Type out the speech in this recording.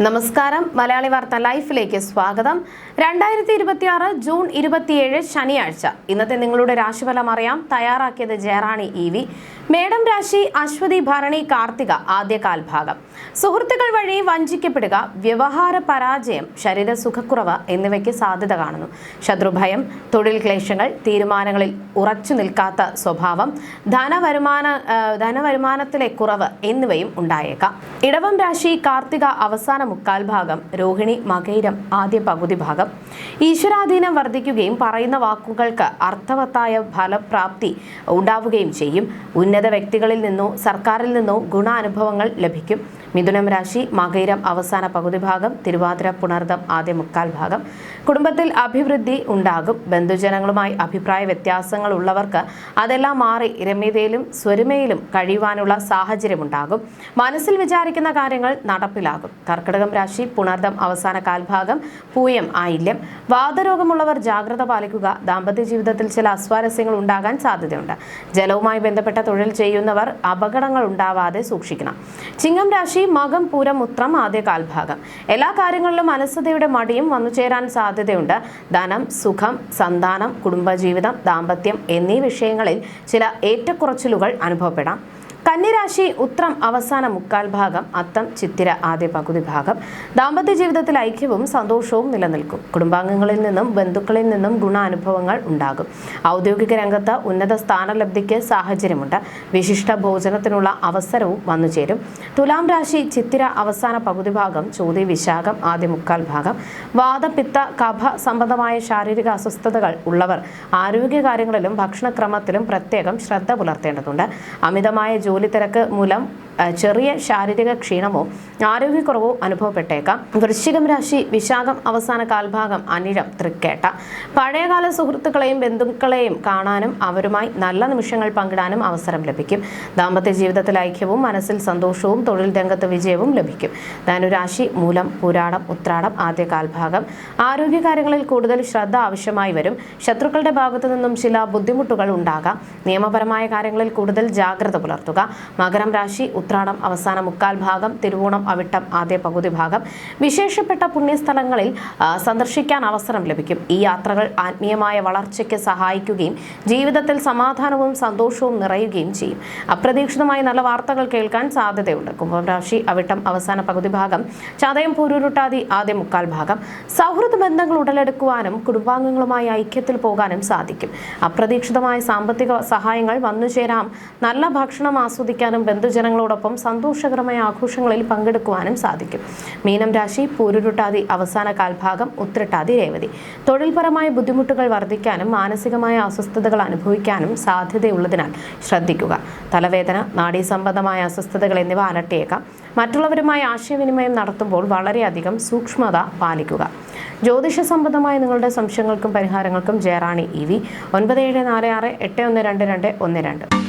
നമസ്കാരം. മലയാളി വാർത്ത ലൈഫിലേക്ക് സ്വാഗതം. 2026 ജൂൺ 27 ശനിയാഴ്ച. ഇന്നത്തെ നിങ്ങളുടെ രാശിഫലം അറിയാം. തയ്യാറാക്കിയത് ജയറാണി EV. മേടം രാശി അശ്വതി ഭരണി കാർത്തിക ആദ്യകാൽ ഭാഗം. സുഹൃത്തുക്കൾ വഴി വഞ്ചിക്കപ്പെടുക, വ്യവഹാര പരാജയം, ശരീര സുഖക്കുറവ് എന്നിവയ്ക്ക് സാധ്യത കാണുന്നു. ശത്രുഭയം, തൊഴിൽ ക്ലേശങ്ങൾ, തീരുമാനങ്ങളിൽ ഉറച്ചു നിൽക്കാത്ത സ്വഭാവം, ധനവരുമാനത്തിലെ കുറവ് എന്നിവയും ഉണ്ടായേക്കാം. ഇടവം രാശി കാർത്തിക അവസാന മുക്കാൽ ഭാഗം, രോഹിണി മകയിരം ആദ്യ പകുതി ഭാഗം. ഈശ്വരാധീനം വർദ്ധിക്കുകയും പറയുന്ന വാക്കുകൾക്ക് അർത്ഥവത്തായ ഫലപ്രാപ്തി ഉണ്ടാവുകയും ചെയ്യും. ഉന്നത വ്യക്തികളിൽ നിന്നോ സർക്കാരിൽ നിന്നോ ഗുണാനുഭവങ്ങൾ ലഭിക്കും. മിഥുനം രാശി മകയിരം അവസാന പകുതി ഭാഗം, തിരുവാതിര പുണർദം ആദ്യ മുക്കാൽ ഭാഗം. കുടുംബത്തിൽ അഭിവൃദ്ധി ഉണ്ടാകും. ബന്ധുജനങ്ങളുമായി അഭിപ്രായ വ്യത്യാസങ്ങൾ ഉള്ളവർക്ക് അതെല്ലാം മാറി രമ്യതയിലും സ്വരുമയിലും കഴിയുവാനുള്ള സാഹചര്യമുണ്ടാകും. മനസ്സിൽ വിചാരിക്കുന്ന കാര്യങ്ങൾ നടപ്പിലാകും. കർക്കിടകം രാശി പുണർദം അവസാന കാൽഭാഗം, പൂയം ആയില്യം. വാതരോഗമുള്ളവർ ജാഗ്രത പാലിക്കുക. ദാമ്പത്യ ജീവിതത്തിൽ ചില അസ്വാരസ്യങ്ങൾ ഉണ്ടാകാൻ സാധ്യതയുണ്ട്. ജലവുമായി ബന്ധപ്പെട്ട തൊഴിൽ ചെയ്യുന്നവർ അപകടങ്ങൾ ഉണ്ടാവാതെ സൂക്ഷിക്കണം. ചിങ്ങം രാശി മകം പൂരം ഉത്രം ആദ്യ കാൽഭാഗം. എല്ലാ കാര്യങ്ങളിലും അലസതയുടെ മടിയും വന്നുചേരാൻ സാധ്യതയുണ്ട്. ധനം, സുഖം, സന്താനം, കുടുംബജീവിതം, ദാമ്പത്യം എന്നീ വിഷയങ്ങളിൽ ചില ഏറ്റക്കുറച്ചിലുകൾ അനുഭവപ്പെടാം. കന്നിരാശി ഉത്രം അവസാന മുക്കാൽ ഭാഗം, അത്തം ചിത്തിര ആദ്യ പകുതി ഭാഗം. ദാമ്പത്യ ജീവിതത്തിൽ ഐക്യവും സന്തോഷവും നിലനിൽക്കും. കുടുംബാംഗങ്ങളിൽ നിന്നും ബന്ധുക്കളിൽ നിന്നും ഗുണാനുഭവങ്ങൾ ഉണ്ടാകും. ഔദ്യോഗിക രംഗത്ത് ഉന്നത സ്ഥാനലബ്ധിക്ക് സാഹചര്യമുണ്ട്. വിശിഷ്ട ഭോജനത്തിനുള്ള അവസരവും വന്നുചേരും. തുലാം രാശി ചിത്തിര അവസാന പകുതി ഭാഗം, ചോതി വിശാഖം ആദ്യ മുക്കാൽ ഭാഗം. വാദപിത്ത കഫ സംബന്ധമായ ശാരീരിക അസ്വസ്ഥതകൾ ഉള്ളവർ ആരോഗ്യകാര്യങ്ങളിലും ഭക്ഷണക്രമത്തിലും പ്രത്യേകം ശ്രദ്ധ പുലർത്തേണ്ടതുണ്ട്. അമിതമായ ജോലി തിരക്ക് മൂലം ചെറിയ ശാരീരിക ക്ഷീണമോ ആരോഗ്യക്കുറവോ അനുഭവപ്പെട്ടേക്കാം. വൃശ്ചികം രാശി വിശാഖം അവസാന കാൽഭാഗം, അനിഴം തൃക്കേട്ട. പഴയകാല സുഹൃത്തുക്കളെയും ബന്ധുക്കളെയും കാണാനും അവരുമായി നല്ല നിമിഷങ്ങൾ പങ്കിടാനും അവസരം ലഭിക്കും. ദാമ്പത്യ ജീവിതത്തിൽ ഐക്യവും മനസ്സിൽ സന്തോഷവും തൊഴിൽ രംഗത്ത് വിജയവും ലഭിക്കും. ധനുരാശി മൂലം പൂരാടം ഉത്രാടം ആദ്യ കാൽഭാഗം. ആരോഗ്യകാര്യങ്ങളിൽ കൂടുതൽ ശ്രദ്ധ ആവശ്യമായി വരും. ശത്രുക്കളുടെ ഭാഗത്തു നിന്നും ചില ബുദ്ധിമുട്ടുകൾ ഉണ്ടാകാം. നിയമപരമായ കാര്യങ്ങളിൽ കൂടുതൽ ജാഗ്രത പുലർത്തുക. മകരം രാശി ഉത്രാടം അവസാന മുക്കാൽ ഭാഗം, തിരുവോണം അവിട്ടം ആദ്യ പകുതി ഭാഗം. വിശേഷപ്പെട്ട പുണ്യസ്ഥലങ്ങളിൽ സന്ദർശിക്കാൻ അവസരം ലഭിക്കും. ഈ യാത്രകൾ ആത്മീയമായ വളർച്ചയ്ക്ക് സഹായിക്കുകയും ജീവിതത്തിൽ സമാധാനവും സന്തോഷവും നിറയുകയും ചെയ്യും. അപ്രതീക്ഷിതമായി നല്ല വാർത്തകൾ കേൾക്കാൻ സാധ്യതയുണ്ട്. കുംഭം രാശി അവിട്ടം അവസാന പകുതി ഭാഗം, ചതയം പൂരുരുട്ടാതി ആദ്യ മുക്കാൽ ഭാഗം. സൗഹൃദ ബന്ധങ്ങൾ ഉടലെടുക്കുവാനും കുടുംബാംഗങ്ങളുമായി ഐക്യത്തിൽ പോകാനും സാധിക്കും. അപ്രതീക്ഷിതമായ സാമ്പത്തിക സഹായങ്ങൾ വന്നുചേരാം. നല്ല ഭക്ഷണം ആസ്വദിക്കാനും ബന്ധുജനങ്ങളോടൊപ്പം സന്തോഷകരമായ ആഘോഷങ്ങളിൽ പങ്കെടുക്കുവാനും സാധിക്കും. മീനം രാശി പൂരുരുട്ടാതി അവസാന കാൽഭാഗം, ഉത്രട്ടാതി രേവതി. തൊഴിൽപരമായ ബുദ്ധിമുട്ടുകൾ വർദ്ധിക്കാനും മാനസികമായ അസ്വസ്ഥതകൾ അനുഭവിക്കാനും സാധ്യതയുള്ളതിനാൽ ശ്രദ്ധിക്കുക. തലവേദന, നാഡീസംബന്ധമായ അസ്വസ്ഥതകൾ എന്നിവ അലട്ടിയേക്കാം. മറ്റുള്ളവരുമായി ആശയവിനിമയം നടത്തുമ്പോൾ വളരെയധികം സൂക്ഷ്മത പാലിക്കുക. ജ്യോതിഷ സംബന്ധമായ നിങ്ങളുടെ സംശയങ്ങൾക്കും പരിഹാരങ്ങൾക്കും ജയറാണി EV 9746812212.